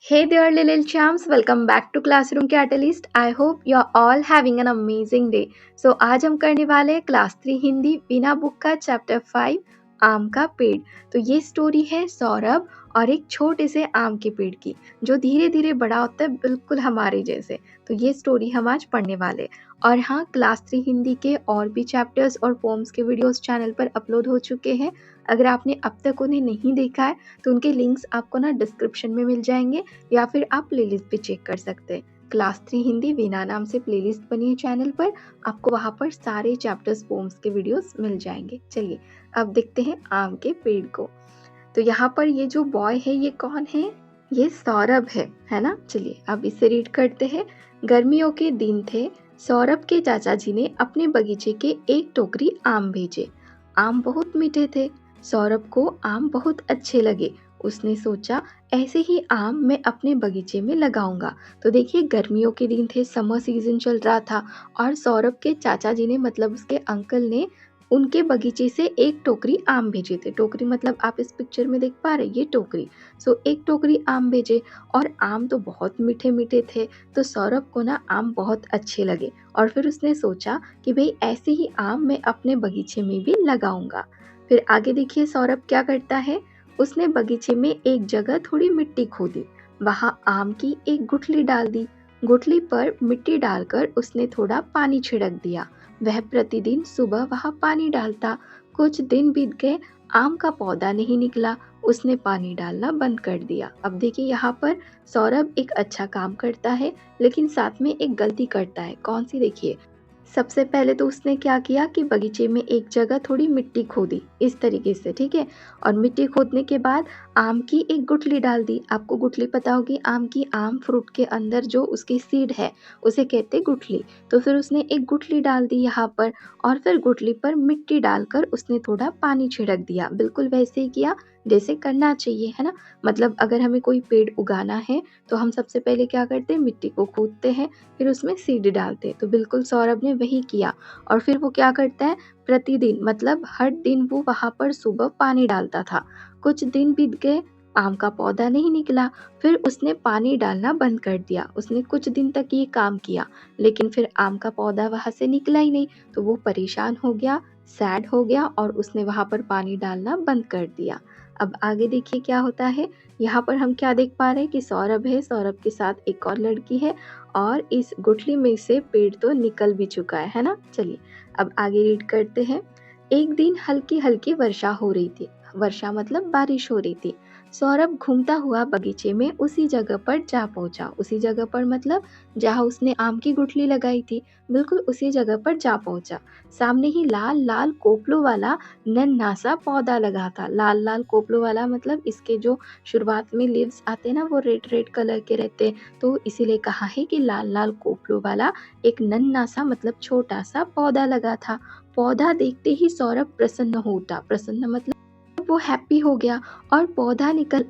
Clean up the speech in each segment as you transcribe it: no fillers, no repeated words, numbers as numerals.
Hey there, little champs. Welcome back to Classroom Catalyst. I hope you're all having an amazing day. So आज हम करने वाले हैं class 3 Hindi बिना book का चैप्टर 5 आम का पेड़। तो ये स्टोरी है सौरभ और एक छोटे से आम के पेड़ की जो धीरे धीरे बड़ा होता है बिल्कुल हमारे जैसे। तो ये स्टोरी हम आज पढ़ने वाले। और हाँ, क्लास 3 हिंदी के और भी चैप्टर्स और पोम्स के वीडियोस चैनल पर अपलोड हो चुके हैं। अगर आपने अब तक उन्हें नहीं देखा है तो उनके लिंक्स आपको ना डिस्क्रिप्शन में मिल जाएंगे या फिर आप प्लेलिस्ट भी चेक कर सकते हैं। क्लास 3 हिंदी वीना नाम से प्लेलिस्ट बनी है चैनल पर, आपको वहां पर सारे चैप्टर्स पोम्स के वीडियोस मिल जाएंगे। चलिए अब देखते हैं आम के पेड़ को। तो यहाँ पर ये जो बॉय है ये कौन है? ये सौरभ है ना। चलिए अब इसे रीड करते हैं। गर्मियों के दिन थे। सौरभ के चाचा जी ने अपने बगीचे के एक टोकरी आम भेजे। आम बहुत मीठे थे। सौरभ को आम बहुत अच्छे लगे। उसने सोचा ऐसे ही आम मैं अपने बगीचे में लगाऊंगा। तो देखिए गर्मियों के दिन थे, समर सीजन चल रहा था और सौरभ के चाचा जी ने मतलब उसके अंकल ने उनके बगीचे से एक टोकरी आम भेजे थे। टोकरी मतलब आप इस पिक्चर में देख पा रहे हैं, ये टोकरी। एक टोकरी आम भेजे और आम तो बहुत मीठे मीठे थे। तो सौरभ को ना आम बहुत अच्छे लगे और फिर उसने सोचा कि भाई ऐसे ही आम मैं अपने बगीचे में भी लगाऊंगा। फिर आगे देखिए सौरभ क्या करता है। उसने बगीचे में एक जगह थोड़ी मिट्टी खोदी, वहां आम की एक गुठली डाल दी। गुठली पर मिट्टी डालकर उसने थोड़ा पानी छिड़क दिया। वह प्रतिदिन सुबह वहां पानी डालता। कुछ दिन बीत गए, आम का पौधा नहीं निकला। उसने पानी डालना बंद कर दिया। अब देखिए यहाँ पर सौरभ एक अच्छा काम करता है लेकिन साथ में एक गलती करता है। कौन सी? देखिए सबसे पहले तो उसने क्या किया कि बगीचे में एक जगह थोड़ी मिट्टी खोदी इस तरीके से, ठीक है। और मिट्टी खोदने के बाद आम की एक गुठली डाल दी। आपको गुठली पता होगी आम की, आम फ्रूट के अंदर जो उसकी सीड है उसे कहते गुठली। तो फिर उसने एक गुठली डाल दी यहाँ पर और फिर गुठली पर मिट्टी डालकर उसने थोड़ा पानी छिड़क दिया। बिल्कुल वैसे ही किया जैसे करना चाहिए, है ना। मतलब अगर हमें कोई पेड़ उगाना है तो हम सबसे पहले क्या करते हैं, मिट्टी को खोदते हैं, फिर उसमें सीड डालते हैं। तो बिल्कुल सौरभ ने वही किया और फिर वो क्या करता है, प्रतिदिन मतलब हर दिन वो वहां पर सुबह पानी डालता था। कुछ दिन बीत गए, आम का पौधा नहीं निकला। फिर उसने पानी डालना बंद कर दिया। उसने कुछ दिन तक ये काम किया लेकिन फिर आम का पौधा वहां से निकला ही नहीं। तो वो परेशान हो गया, सैड हो गया और उसने वहां पर पानी डालना बंद कर दिया। अब आगे देखिए क्या होता है। यहाँ पर हम क्या देख पा रहे हैं कि सौरभ है, सौरभ के साथ एक और लड़की है और इस गुठली में से पेड़ तो निकल भी चुका है ना। चलिए अब आगे रीड करते हैं। एक दिन हल्की हल्की वर्षा हो रही थी। वर्षा मतलब बारिश हो रही थी। सौरभ घूमता हुआ बगीचे में उसी जगह पर जा पहुंचा। उसी जगह पर मतलब जहाँ उसने आम की गुठली लगाई थी, बिल्कुल उसी जगह पर जा पहुंचा। सामने ही लाल लाल कोपलों वाला नन्हा सा पौधा लगा था। लाल लाल कोपलों वाला मतलब इसके जो शुरुआत में लीव्स आते हैं ना वो रेड रेड कलर के रहते हैं। तो इसीलिए कहा है कि लाल लाल कोपलों वाला एक नन्हा सा मतलब छोटा सा पौधा लगा था। पौधा देखते ही सौरभ प्रसन्न हो उठा। प्रसन्न मतलब वो हैप्पी हो गया और पौधा निकल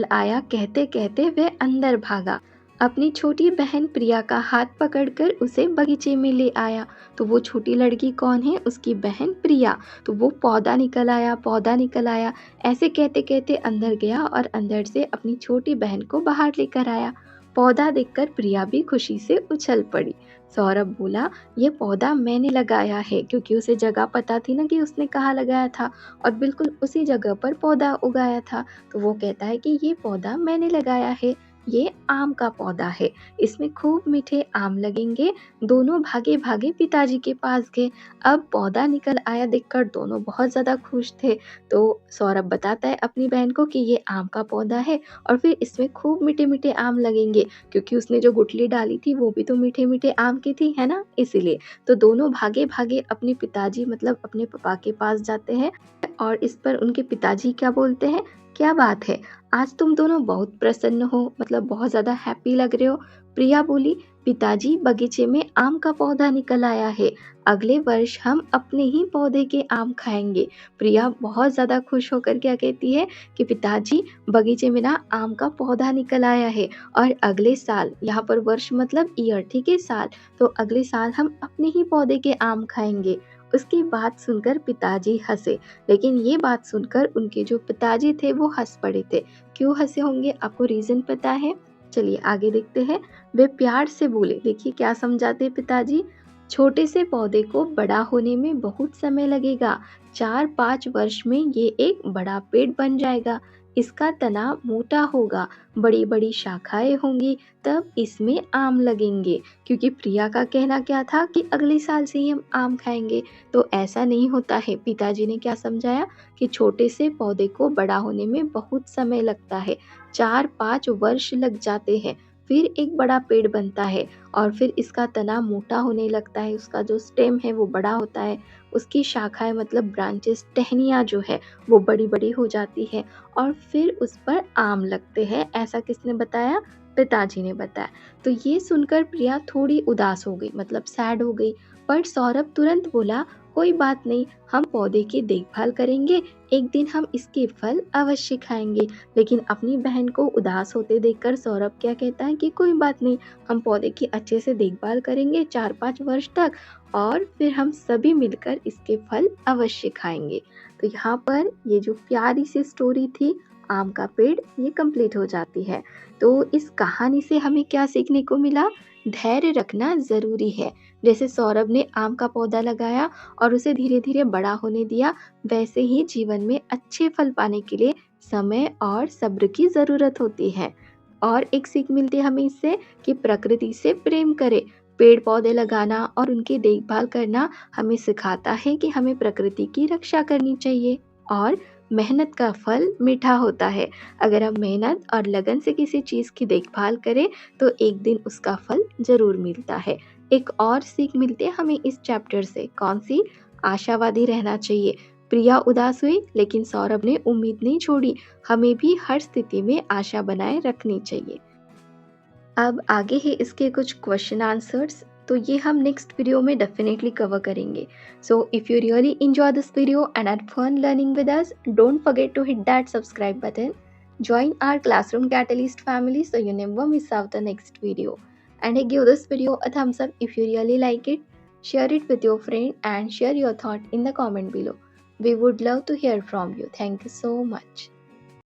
आया कहते कहते वह अंदर भागा। अपनी छोटी बहन प्रिया का हाथ पकड़कर उसे बगीचे में ले आया। तो वो छोटी लड़की कौन है? उसकी बहन प्रिया। तो वो पौधा निकल आया, पौधा निकल आया ऐसे कहते कहते अंदर गया और अंदर से अपनी छोटी बहन को बाहर लेकर आया। पौधा देखकर प्रिया भी खुशी से उछल पड़ी। सौरभ बोला, ये पौधा मैंने लगाया है, क्योंकि उसे जगह पता थी ना कि उसने कहाँ लगाया था और बिल्कुल उसी जगह पर पौधा उगाया था। तो वो कहता है कि ये पौधा मैंने लगाया है, ये आम का पौधा है, इसमें खूब मीठे आम लगेंगे। दोनों भागे भागे पिताजी के पास गए। अब पौधा निकल आया देखकर दोनों बहुत ज़्यादा खुश थे। तो सौरभ बताता है अपनी बहन को कि ये आम का पौधा है और फिर इसमें खूब मीठे मीठे आम लगेंगे, क्योंकि उसने जो गुठली डाली थी वो भी तो मीठे मीठे आम की थी, है ना, इसीलिए। तो दोनों भागे भागे अपने पिताजी मतलब अपने पापा के पास जाते हैं और इस पर उनके पिताजी क्या बोलते हैं, क्या बात है, आज तुम दोनों बहुत प्रसन्न हो, मतलब बहुत ज़्यादा हैप्पी लग रहे हो। प्रिया बोली, पिताजी बगीचे में आम का पौधा निकल आया है, अगले वर्ष हम अपने ही पौधे के आम खाएंगे। प्रिया बहुत ज़्यादा खुश होकर क्या कहती है कि पिताजी बगीचे में ना आम का पौधा निकल आया है और अगले साल, यहाँ पर वर्ष मतलब ईयर, ठीक है, साल, तो अगले साल हम अपने ही पौधे के आम खाएंगे। उसकी बात सुनकर पिताजी हंसे, लेकिन ये बात सुनकर उनके जो पिताजी थे वो हंस पड़े थे। क्यों हंसे होंगे, आपको रीजन पता है? चलिए आगे देखते हैं। वे प्यार से बोले, देखिए क्या समझाते पिताजी, छोटे से पौधे को बड़ा होने में बहुत समय लगेगा, 4-5 वर्ष में ये एक बड़ा पेड़ बन जाएगा। इसका तना मोटा होगा, बड़ी बड़ी शाखाएं होंगी, तब इसमें आम लगेंगे। क्योंकि प्रिया का कहना क्या था कि अगले साल से ही हम आम खाएंगे, तो ऐसा नहीं होता है। पिताजी ने क्या समझाया कि छोटे से पौधे को बड़ा होने में बहुत समय लगता है, 4-5 वर्ष लग जाते हैं, फिर एक बड़ा पेड़ बनता है और फिर इसका तना मोटा होने लगता है, उसका जो स्टेम है वो बड़ा होता है, उसकी शाखाएं मतलब ब्रांचेस, टहनियाँ जो है वो बड़ी बड़ी हो जाती है और फिर उस पर आम लगते हैं। ऐसा किसने बताया? पिताजी ने बताया। तो ये सुनकर प्रिया थोड़ी उदास हो गई, मतलब सैड हो गई। पर सौरभ तुरंत बोला, कोई बात नहीं, हम पौधे की देखभाल करेंगे, एक दिन हम इसके फल अवश्य खाएंगे। लेकिन अपनी बहन को उदास होते देखकर सौरभ क्या कहता है कि कोई बात नहीं, हम पौधे की अच्छे से देखभाल करेंगे 4-5 वर्ष तक और फिर हम सभी मिलकर इसके फल अवश्य खाएंगे। तो यहाँ पर ये जो प्यारी सी स्टोरी थी आम का पेड़, ये कंप्लीट हो जाती है। तो इस कहानी से हमें क्या सीखने को मिला? धैर्य रखना ज़रूरी है। जैसे सौरभ ने आम का पौधा लगाया और उसे धीरे धीरे बड़ा होने दिया, वैसे ही जीवन में अच्छे फल पाने के लिए समय और सब्र की ज़रूरत होती है। और एक सीख मिलती है हमें इससे कि प्रकृति से प्रेम करें। पेड़ पौधे लगाना और उनकी देखभाल करना हमें सिखाता है कि हमें प्रकृति की रक्षा करनी चाहिए और मेहनत का फल मीठा होता है। अगर हम मेहनत और लगन से किसी चीज़ की देखभाल करें तो एक दिन उसका फल ज़रूर मिलता है। एक और सीख मिलती है हमें इस चैप्टर से, कौन सी? आशावादी रहना चाहिए। प्रिया उदास हुई लेकिन सौरभ ने उम्मीद नहीं छोड़ी। हमें भी हर स्थिति में आशा बनाए रखनी चाहिए। अब आगे है इसके कुछ क्वेश्चन आंसर्स, तो ये हम नेक्स्ट वीडियो में डेफिनेटली कवर करेंगे। So if you really enjoy this video and had fun learning with us, don't forget to hit that subscribe button. Join our Classroom Catalyst family so you never miss out the next video. And give this video a thumbs up if you really like it. Share it with your friend and share your thought in the comment below. We would love to hear from you. Thank you so much.